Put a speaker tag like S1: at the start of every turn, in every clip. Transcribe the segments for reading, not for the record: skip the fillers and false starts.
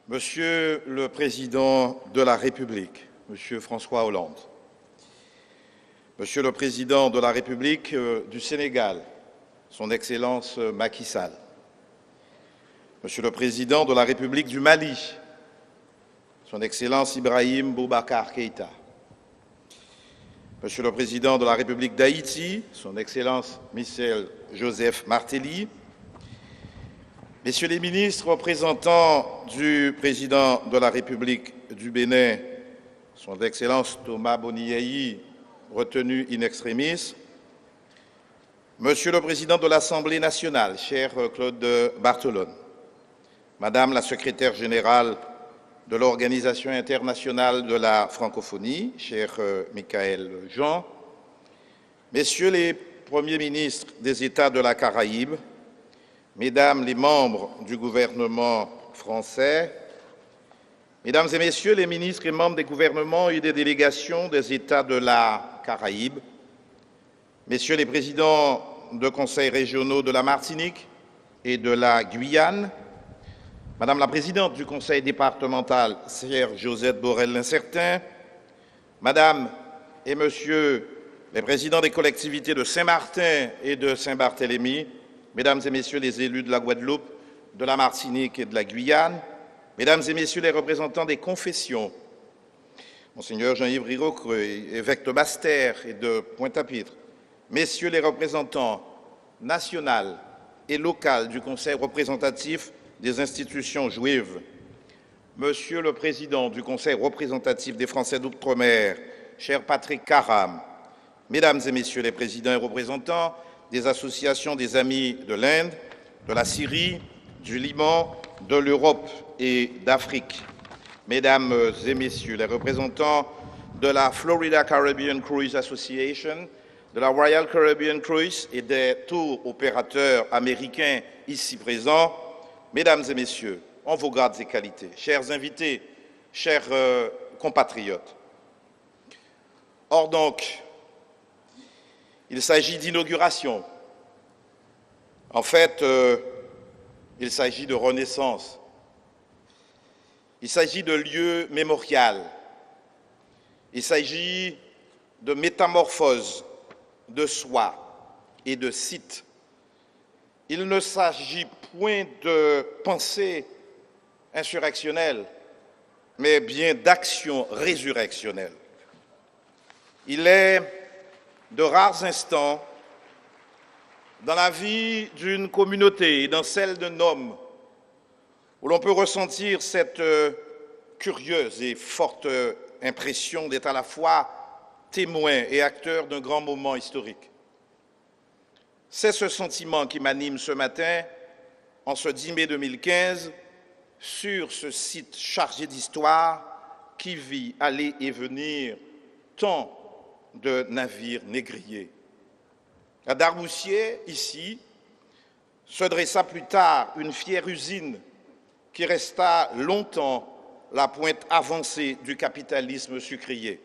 S1: Monsieur le Président de la République, Monsieur François Hollande, Monsieur le Président de la République du Sénégal, Son Excellence Macky Sall, Monsieur le Président de la République du Mali, Son Excellence Ibrahim Boubacar Keïta, Monsieur le Président de la République d'Haïti, Son Excellence Michel Joseph Martelly, Messieurs les ministres, représentants du Président de la République du Bénin, Son Excellence Thomas Boniayi, retenu in extremis, Monsieur le Président de l'Assemblée nationale, cher Claude Barthelone, Madame la Secrétaire générale de l'Organisation internationale de la francophonie, cher Michaël Jean, Messieurs les Premiers ministres des États de la Caraïbe, Mesdames les membres du gouvernement français, Mesdames et Messieurs les ministres et membres des gouvernements et des délégations des États de la Caraïbe, Messieurs les présidents de conseils régionaux de la Martinique et de la Guyane, Madame la présidente du conseil départemental, chère Josette Borel-Lincertin, Madame et Monsieur les présidents des collectivités de Saint-Martin et de Saint-Barthélemy, Mesdames et Messieurs les élus de la Guadeloupe, de la Martinique et de la Guyane, Mesdames et Messieurs les représentants des confessions, Monseigneur Jean-Yves Rirocreux, évêque de Basse-Terre et de Pointe-à-Pitre, Messieurs les représentants nationaux et locaux du Conseil représentatif des institutions juives, Monsieur le Président du Conseil représentatif des Français d'Outre-mer, cher Patrick Karam, Mesdames et Messieurs les présidents et représentants des associations des Amis de l'Inde, de la Syrie, du Liban, de l'Europe et d'Afrique, Mesdames et Messieurs les représentants de la Florida Caribbean Cruise Association, de la Royal Caribbean Cruise et des tours opérateurs américains ici présents, Mesdames et Messieurs, en vos grades et qualités, chers invités, chers compatriotes. Or donc, il s'agit d'inauguration. En fait, il s'agit de renaissance. Il s'agit de lieu mémorial. Il s'agit de métamorphose de soi et de site. Il ne s'agit point de pensée insurrectionnelle, mais bien d'action résurrectionnelle. Il est de rares instants dans la vie d'une communauté et dans celle d'un homme où l'on peut ressentir cette curieuse et forte impression d'être à la fois témoin et acteur d'un grand moment historique. C'est ce sentiment qui m'anime ce matin, en ce 10 mai 2015, sur ce site chargé d'histoire qui vit aller et venir tant de navires négriers. À Darmoussier, ici, se dressa plus tard une fière usine qui resta longtemps la pointe avancée du capitalisme sucrier.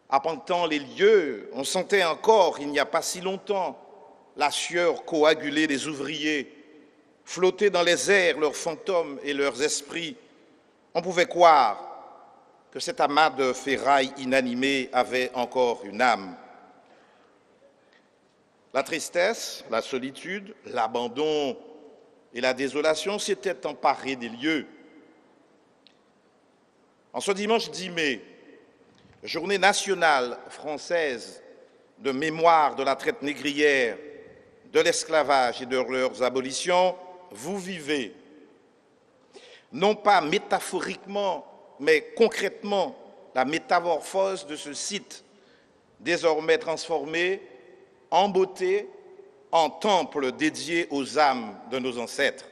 S1: Appentant les lieux, on sentait encore, il n'y a pas si longtemps, la sueur coagulée des ouvriers, flotter dans les airs leurs fantômes et leurs esprits. On pouvait croire que cet amas de ferraille inanimé avait encore une âme. La tristesse, la solitude, l'abandon et la désolation s'étaient emparés des lieux. En ce dimanche 10 mai, journée nationale française de mémoire de la traite négrière, de l'esclavage et de leurs abolitions, vous vivez, non pas métaphoriquement, mais concrètement, la métamorphose de ce site, désormais transformé en beauté, en temple dédié aux âmes de nos ancêtres.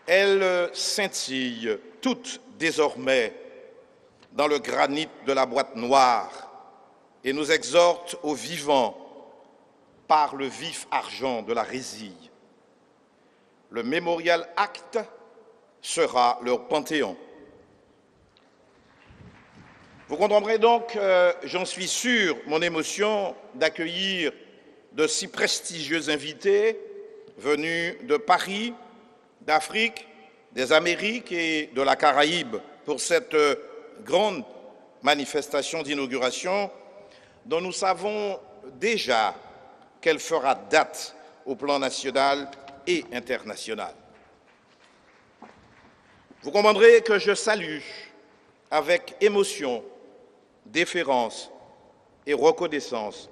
S1: Elles scintillent toutes désormais dans le granit de la boîte noire et nous exhortent au vivant par le vif argent de la résille. Le Mémorial Acte sera leur panthéon. Vous comprendrez donc, j'en suis sûr, mon émotion d'accueillir de si prestigieux invités venus de Paris, d'Afrique, des Amériques et de la Caraïbe pour cette grande manifestation d'inauguration dont nous savons déjà qu'elle fera date au plan national et international. Vous comprendrez que je salue avec émotion, déférence et reconnaissance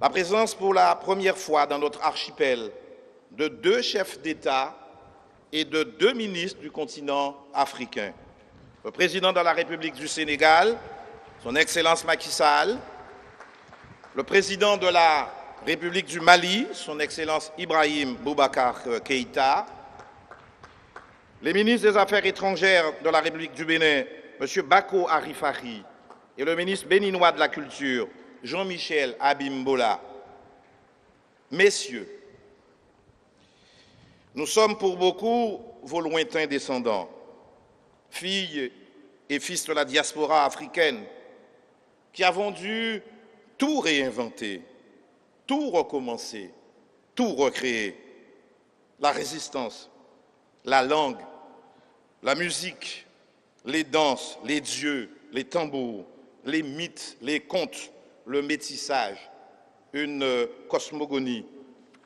S1: la présence pour la première fois dans notre archipel de 2 chefs d'État et de 2 ministres du continent africain. Le président de la République du Sénégal, son Excellence Macky Sall, le président de la République du Mali, son Excellence Ibrahim Boubacar Keïta, les ministres des Affaires étrangères de la République du Bénin, M. Bako Arifari, et le ministre béninois de la Culture, Jean-Michel Abimbola. Messieurs, nous sommes pour beaucoup vos lointains descendants, filles et fils de la diaspora africaine, qui avons dû tout réinventer, tout recommencer, tout recréer. La résistance, la langue, la musique, les danses, les dieux, les tambours, les mythes, les contes, le métissage, une cosmogonie,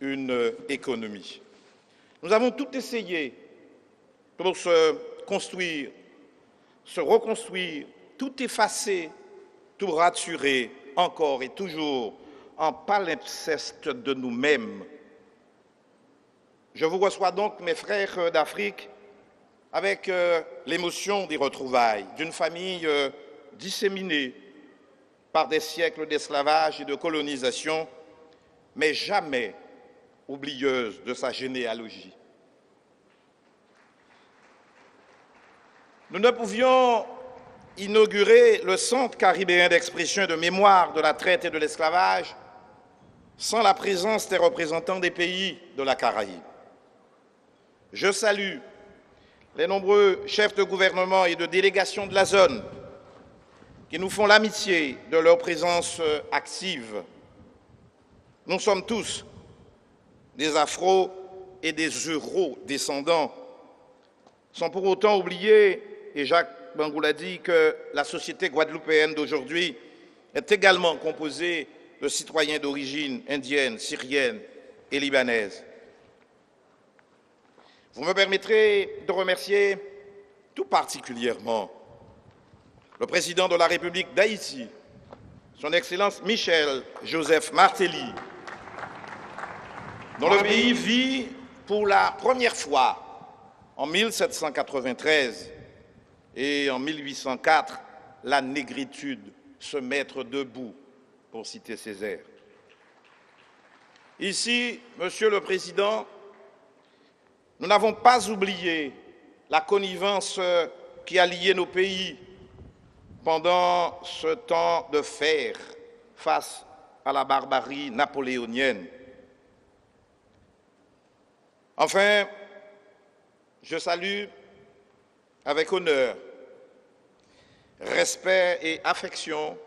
S1: une économie. Nous avons tout essayé pour se construire, se reconstruire, tout effacer, tout raturer, encore et toujours, en palimpseste de nous-mêmes. Je vous reçois donc, mes frères d'Afrique, avec l'émotion des retrouvailles d'une famille disséminée par des siècles d'esclavage et de colonisation, mais jamais oublieuse de sa généalogie. Nous ne pouvions inaugurer le Centre caribéen d'expression et de mémoire de la traite et de l'esclavage sans la présence des représentants des pays de la Caraïbe. Je salue les nombreux chefs de gouvernement et de délégation de la zone qui nous font l'amitié de leur présence active. Nous sommes tous des Afro- et des Euro-descendants, sans pour autant oublier, et Jacques Bangoul a dit, que la société guadeloupéenne d'aujourd'hui est également composée de citoyens d'origine indienne, syrienne et libanaise. Vous me permettrez de remercier tout particulièrement le président de la République d'Haïti, son Excellence Michel Joseph Martelly, dont le pays vit pour la première fois en 1793 et en 1804 la négritude, se mettre debout, pour citer Césaire. Ici, Monsieur le Président, nous n'avons pas oublié la connivence qui a lié nos pays pendant ce temps de fer face à la barbarie napoléonienne. Enfin, je salue avec honneur, respect et affection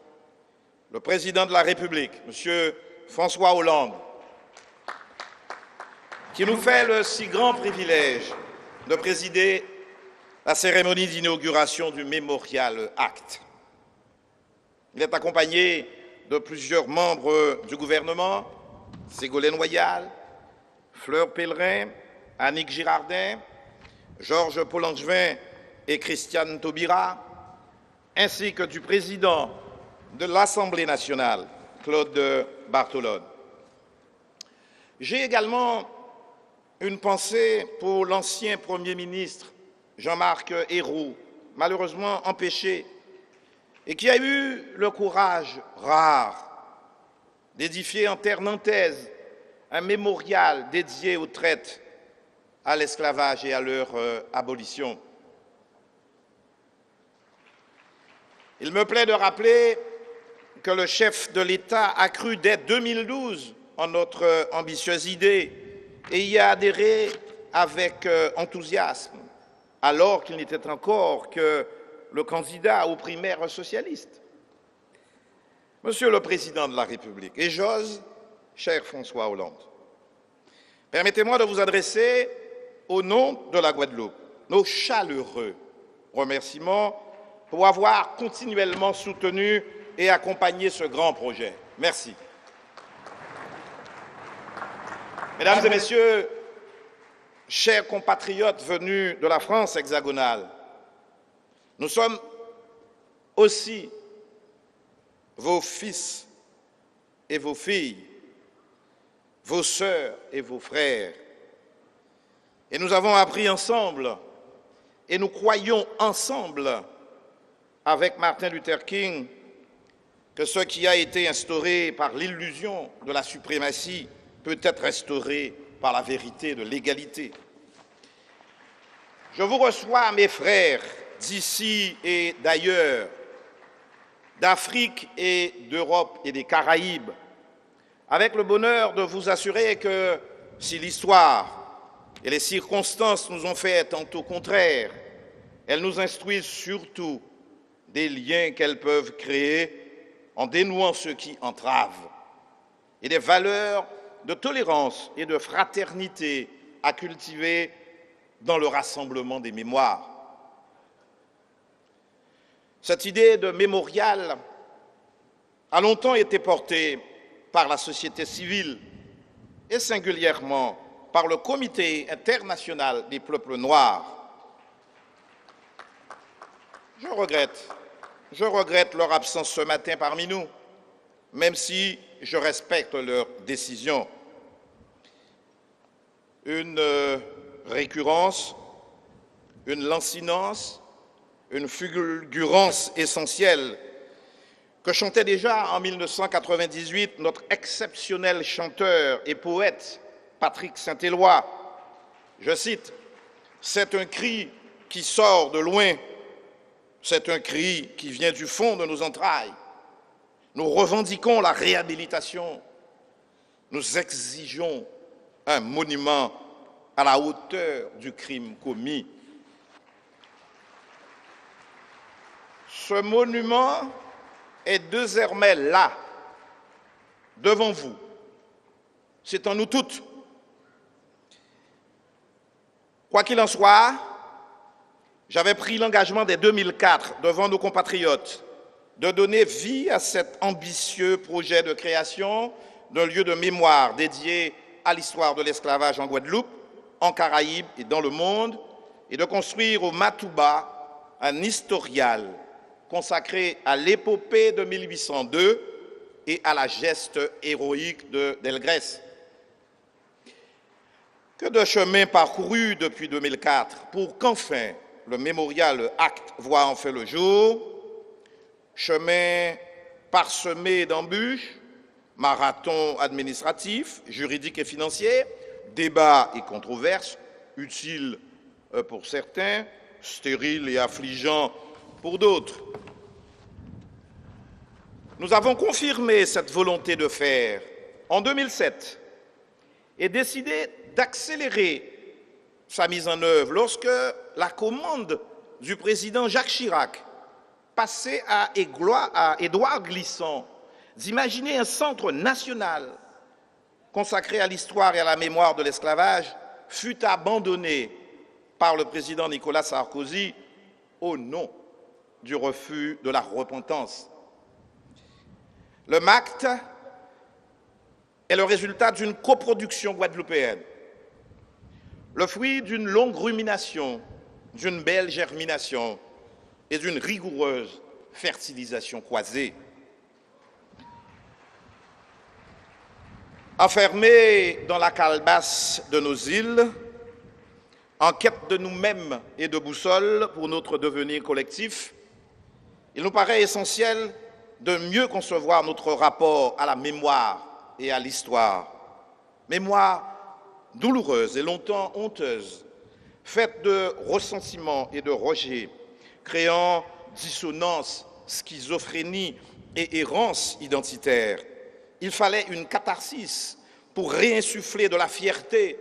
S1: le président de la République, M. François Hollande, qui nous fait le si grand privilège de présider la cérémonie d'inauguration du Memorial Act. Il est accompagné de plusieurs membres du gouvernement, Ségolène Royal, Fleur Pellerin, Annick Girardin, Georges Paul-Angevin et Christiane Taubira, ainsi que du président de l'Assemblée nationale, Claude Bartholone. J'ai également une pensée pour l'ancien Premier ministre Jean-Marc Ayrault, malheureusement empêché, et qui a eu le courage rare d'édifier en terre nantaise un mémorial dédié aux traites, à l'esclavage et à leur abolition. Il me plaît de rappeler que le chef de l'État a cru dès 2012 en notre ambitieuse idée et y a adhéré avec enthousiasme, alors qu'il n'était encore que le candidat aux primaires socialistes. Monsieur le Président de la République, et j'ose, cher François Hollande, Permettez-moi de vous adresser, au nom de la Guadeloupe, nos chaleureux remerciements pour avoir continuellement soutenu et accompagné ce grand projet. Merci. Mesdames et Messieurs, chers compatriotes venus de la France hexagonale, nous sommes aussi vos fils et vos filles, vos sœurs et vos frères. Et nous avons appris ensemble, et nous croyons ensemble, avec Martin Luther King, que ce qui a été instauré par l'illusion de la suprématie peut être restauré par la vérité de l'égalité. Je vous reçois, mes frères, d'ici et d'ailleurs, d'Afrique et d'Europe et des Caraïbes, avec le bonheur de vous assurer que si l'histoire et les circonstances nous ont fait tantôt contraires, elles nous instruisent surtout des liens qu'elles peuvent créer en dénouant ce qui entrave et des valeurs de tolérance et de fraternité à cultiver dans le rassemblement des mémoires. Cette idée de mémorial a longtemps été portée par la société civile et singulièrement par le Comité international des peuples noirs. Je regrette leur absence ce matin parmi nous, même si je respecte leur décision. Une récurrence, une lancinance, une fulgurance essentielle que chantait déjà en 1998 notre exceptionnel chanteur et poète Patrick Saint-Éloi. Je cite, « C'est un cri qui sort de loin, c'est un cri qui vient du fond de nos entrailles. Nous revendiquons la réhabilitation, nous exigeons un monument à la hauteur du crime commis. » Ce monument est désormais là, devant vous. C'est en nous toutes. Quoi qu'il en soit, j'avais pris l'engagement dès 2004 devant nos compatriotes de donner vie à cet ambitieux projet de création d'un lieu de mémoire dédié à l'histoire de l'esclavage en Guadeloupe, en Caraïbes et dans le monde, et de construire au Matouba un historial consacré à l'épopée de 1802 et à la geste héroïque de Delgrès. Que de chemin parcouru depuis 2004 pour qu'enfin le mémorial Acte voit enfin le jour, chemin parsemé d'embûches, marathon administratif, juridique et financier, débats et controverses, utiles pour certains, stériles et affligeants pour d'autres. Nous avons confirmé cette volonté de faire en 2007 et décidé d'accélérer sa mise en œuvre lorsque la commande du président Jacques Chirac passait à Édouard Glissant d'imaginer un centre national consacré à l'histoire et à la mémoire de l'esclavage fut abandonné par le président Nicolas Sarkozy au nom du refus de la repentance. Le MACT est le résultat d'une coproduction guadeloupéenne, le fruit d'une longue rumination, d'une belle germination et d'une rigoureuse fertilisation croisée. Enfermés dans la calebasse de nos îles, en quête de nous-mêmes et de boussole pour notre devenir collectif, il nous paraît essentiel de mieux concevoir notre rapport à la mémoire et à l'histoire. Mémoire douloureuse et longtemps honteuse, faite de ressentiment et de rejet, créant dissonance, schizophrénie et errance identitaire. Il fallait une catharsis pour réinsuffler de la fierté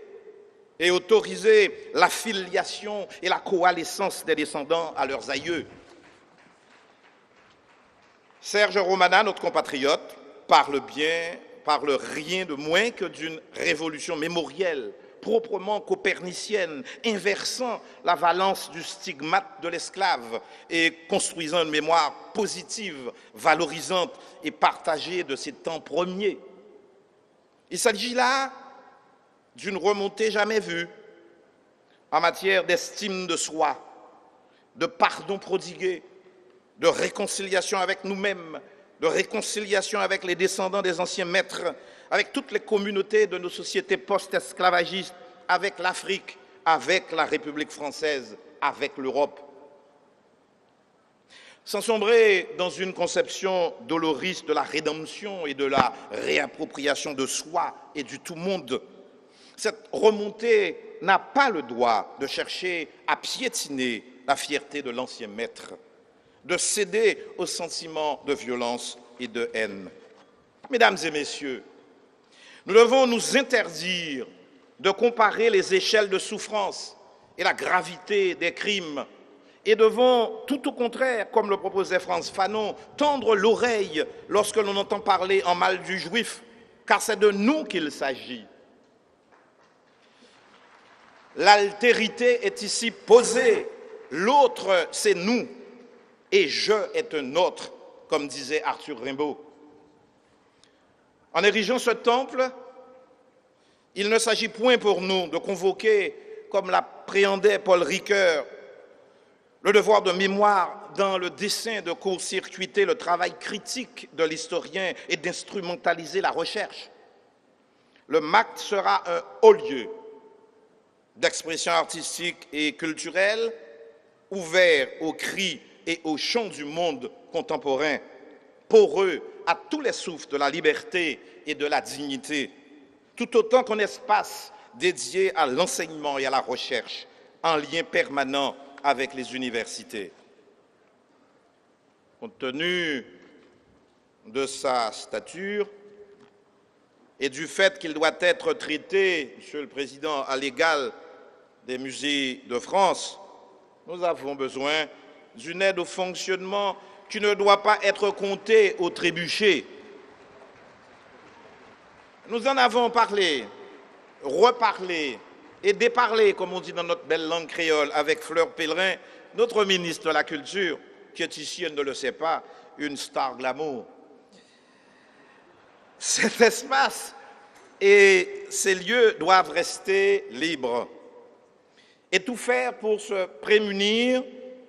S1: et autoriser la filiation et la coalescence des descendants à leurs aïeux. Serge Romana, notre compatriote, parle bien, parle rien de moins que d'une révolution mémorielle, proprement copernicienne, inversant la valence du stigmate de l'esclave et construisant une mémoire positive, valorisante et partagée de ces temps premiers. Il s'agit là d'une remontée jamais vue en matière d'estime de soi, de pardon prodigué, de réconciliation avec nous-mêmes, de réconciliation avec les descendants des anciens maîtres, avec toutes les communautés de nos sociétés post-esclavagistes, avec l'Afrique, avec la République française, avec l'Europe. Sans sombrer dans une conception doloriste de la rédemption et de la réappropriation de soi et du tout-monde, cette remontée n'a pas le droit de chercher à piétiner la fierté de l'ancien maître, de céder aux sentiments de violence et de haine. Mesdames et messieurs, nous devons nous interdire de comparer les échelles de souffrance et la gravité des crimes et devons, tout au contraire, comme le proposait Frantz Fanon, tendre l'oreille lorsque l'on entend parler en mal du juif, car c'est de nous qu'il s'agit. L'altérité est ici posée, l'autre c'est nous, et je est un autre, comme disait Arthur Rimbaud. En érigeant ce temple, il ne s'agit point pour nous de convoquer, comme l'appréhendait Paul Ricoeur, le devoir de mémoire dans le dessein de court-circuiter le travail critique de l'historien et d'instrumentaliser la recherche. Le MACT sera un haut lieu d'expression artistique et culturelle, ouvert aux cris et aux chants du monde contemporain, poreux à tous les souffles de la liberté et de la dignité, tout autant qu'un espace dédié à l'enseignement et à la recherche, en lien permanent avec les universités. Compte tenu de sa stature et du fait qu'il doit être traité, Monsieur le Président, à l'égal des musées de France, nous avons besoin d'une aide au fonctionnement qui ne doit pas être comptée au trébuchet. Nous en avons parlé, reparlé et déparlé, comme on dit dans notre belle langue créole, avec Fleur Pellerin, notre ministre de la Culture, qui est ici, elle ne le sait pas, une star glamour. Cet espace et ces lieux doivent rester libres et tout faire pour se prémunir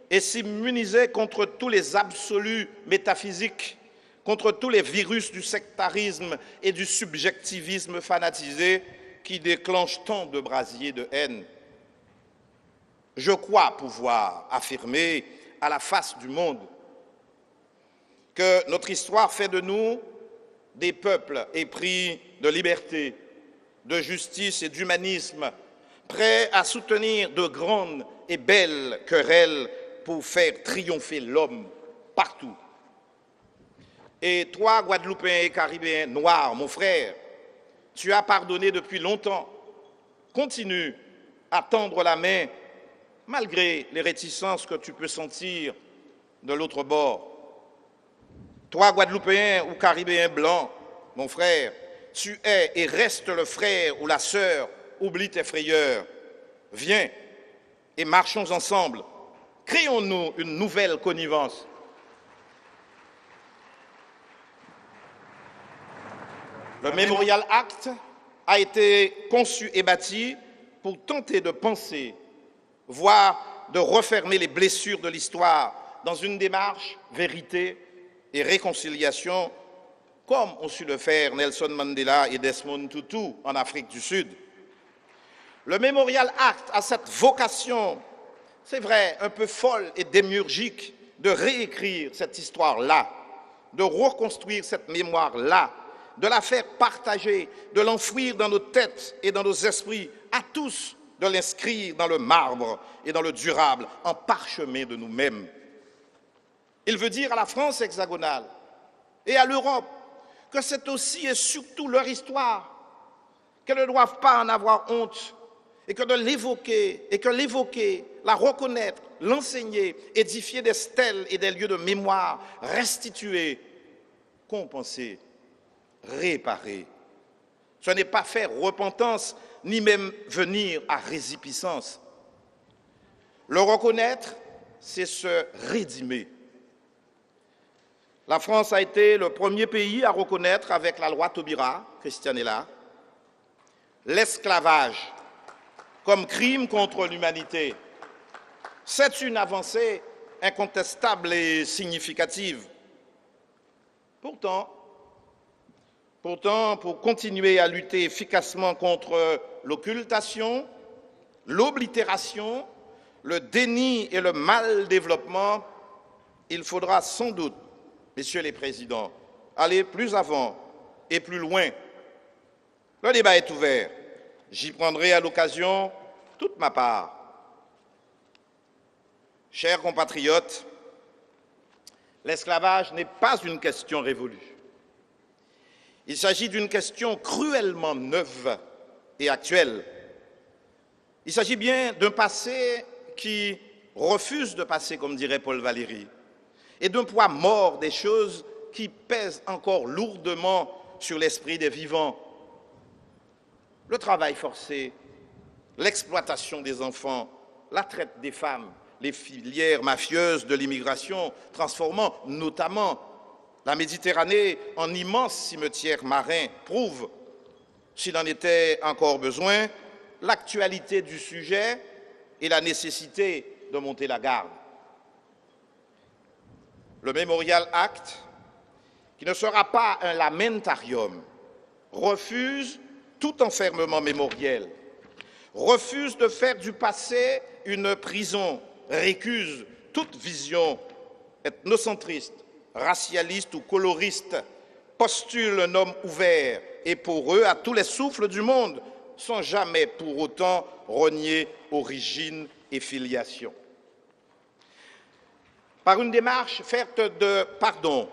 S1: et s'immuniser contre tous les absolus métaphysiques, contre tous les virus du sectarisme et du subjectivisme fanatisé qui déclenchent tant de brasiers de haine. Je crois pouvoir affirmer à la face du monde que notre histoire fait de nous des peuples épris de liberté, de justice et d'humanisme, prêts à soutenir de grandes et belles querelles pour faire triompher l'homme partout. Et toi, Guadeloupéen et Caribéen noirs, mon frère, tu as pardonné depuis longtemps. Continue à tendre la main malgré les réticences que tu peux sentir de l'autre bord. Toi, Guadeloupéen ou Caribéen blanc, mon frère, tu es et restes le frère ou la sœur, oublie tes frayeurs. Viens et marchons ensemble. Créons-nous une nouvelle connivence. Le Memorial Act a été conçu et bâti pour tenter de penser, voire de refermer les blessures de l'histoire dans une démarche vérité et réconciliation, comme ont su le faire Nelson Mandela et Desmond Tutu en Afrique du Sud. Le Memorial Act a cette vocation, c'est vrai, un peu folle et démiurgique, de réécrire cette histoire-là, de reconstruire cette mémoire-là, de la faire partager, de l'enfouir dans nos têtes et dans nos esprits, à tous, de l'inscrire dans le marbre et dans le durable, en parchemin de nous-mêmes. Il veut dire à la France hexagonale et à l'Europe que c'est aussi et surtout leur histoire, qu'elles ne doivent pas en avoir honte, et que de l'évoquer, et que l'évoquer, la reconnaître, l'enseigner, édifier des stèles et des lieux de mémoire, restituer, compenser, réparer Ce n'est pas faire repentance, ni même venir à résipiscence. Le reconnaître, c'est se rédimer. La France a été le premier pays à reconnaître, avec la loi Taubira, Christianella, l'esclavage comme crime contre l'humanité. C'est une avancée incontestable et significative. Pourtant, pour continuer à lutter efficacement contre l'occultation, l'oblitération, le déni et le mal développement, il faudra sans doute, messieurs les présidents, aller plus avant et plus loin. Le débat est ouvert. J'y prendrai à l'occasion toute ma part. Chers compatriotes, l'esclavage n'est pas une question révolue. Il s'agit d'une question cruellement neuve et actuelle. Il s'agit bien d'un passé qui refuse de passer, comme dirait Paul Valéry, et d'un poids mort des choses qui pèsent encore lourdement sur l'esprit des vivants. Le travail forcé, l'exploitation des enfants, la traite des femmes, les filières mafieuses de l'immigration, transformant notamment la Méditerranée en immense cimetière marin, prouvent, s'il en était encore besoin, l'actualité du sujet et la nécessité de monter la garde. Le Memorial Act, qui ne sera pas un lamentarium, refuse tout enfermement mémoriel, refuse de faire du passé une prison, récuse toute vision ethnocentriste, racialiste ou coloriste, postule un homme ouvert et poreux à tous les souffles du monde, sans jamais pour autant renier origine et filiation. Par une démarche faite de pardon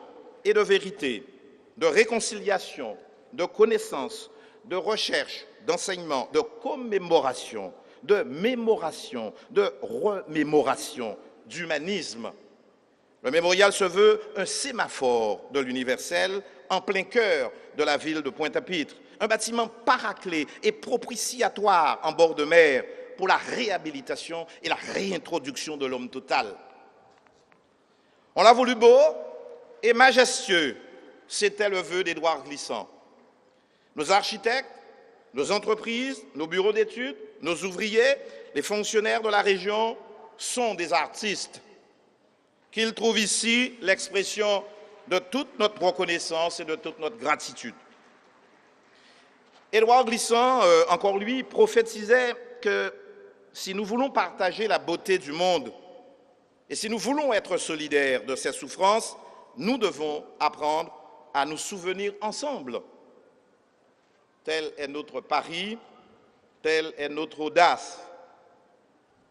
S1: et de vérité, de réconciliation, de connaissance, de recherche, d'enseignement, de commémoration, de mémoration, de remémoration, d'humanisme. Le mémorial se veut un sémaphore de l'universel en plein cœur de la ville de Pointe-à-Pitre, un bâtiment paraclé et propitiatoire en bord de mer pour la réhabilitation et la réintroduction de l'homme total. On l'a voulu beau et majestueux, c'était le vœu d'Édouard Glissant. Nos architectes, nos entreprises, nos bureaux d'études, nos ouvriers, les fonctionnaires de la région sont des artistes. Qu'ils trouvent ici l'expression de toute notre reconnaissance et de toute notre gratitude. Édouard Glissant, encore lui, prophétisait que si nous voulons partager la beauté du monde et si nous voulons être solidaires de ses souffrances, nous devons apprendre à nous souvenir ensemble. Tel est notre pari, telle est notre audace.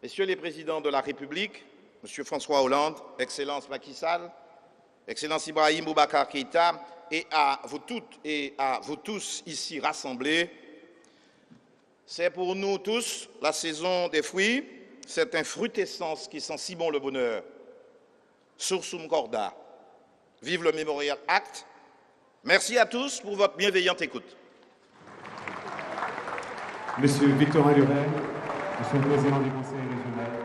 S1: Messieurs les présidents de la République, Monsieur François Hollande, Excellence Macky Sall, Excellence Ibrahim Boubacar Keïta, et à vous toutes et à vous tous ici rassemblés, c'est pour nous tous la saison des fruits, c'est un fruitescence qui sent si bon le bonheur. Sursum corda. Vive le Memorial Act. Merci à tous pour votre bienveillante écoute.
S2: Monsieur Victor Lurel, Monsieur le Président du Conseil régional.